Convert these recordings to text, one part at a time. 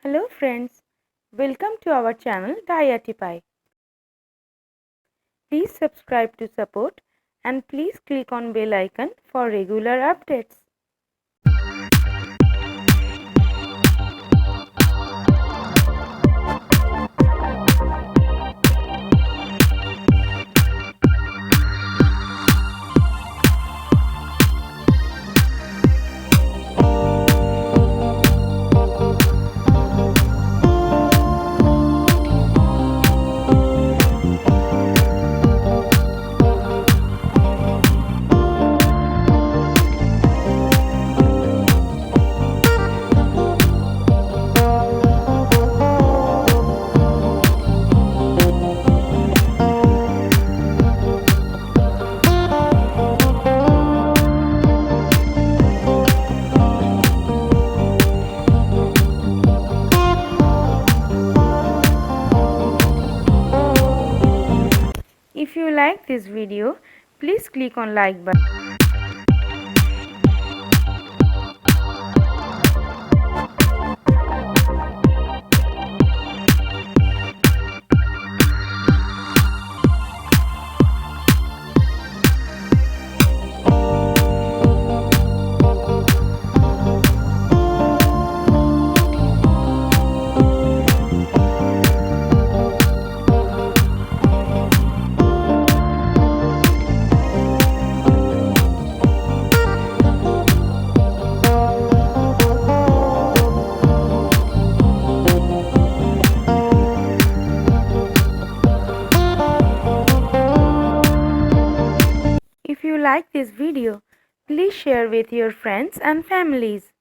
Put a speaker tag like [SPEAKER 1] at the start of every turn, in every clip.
[SPEAKER 1] Hello friends, welcome to our channel DiyArtiePie. Please subscribe to support and please click on bell icon for regular updates. If you like this video, please click on like button. If you like this video, please share with your friends and families.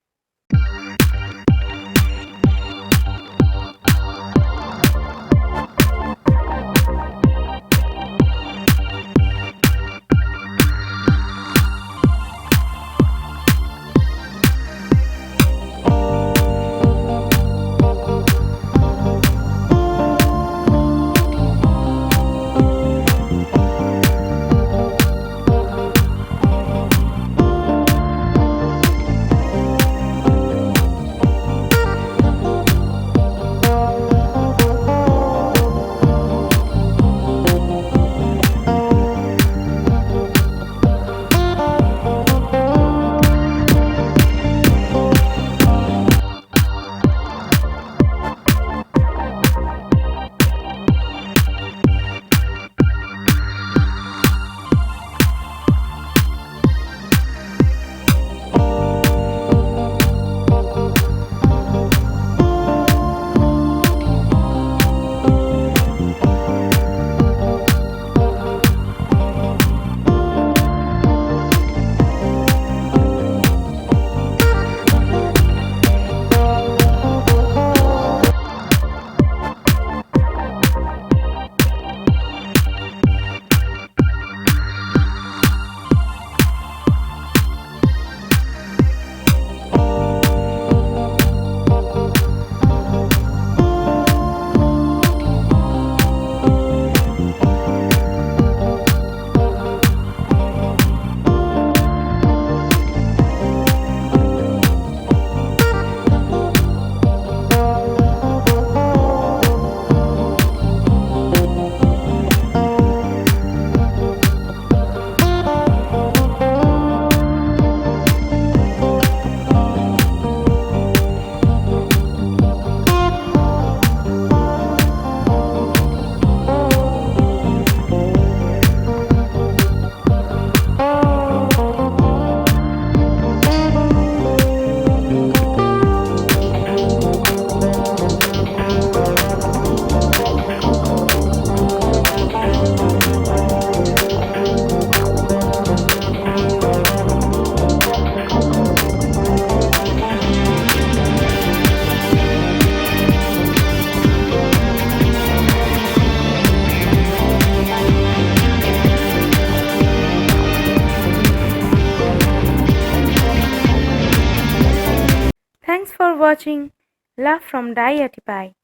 [SPEAKER 1] Thanks for watching. Love from DiyArtiePie.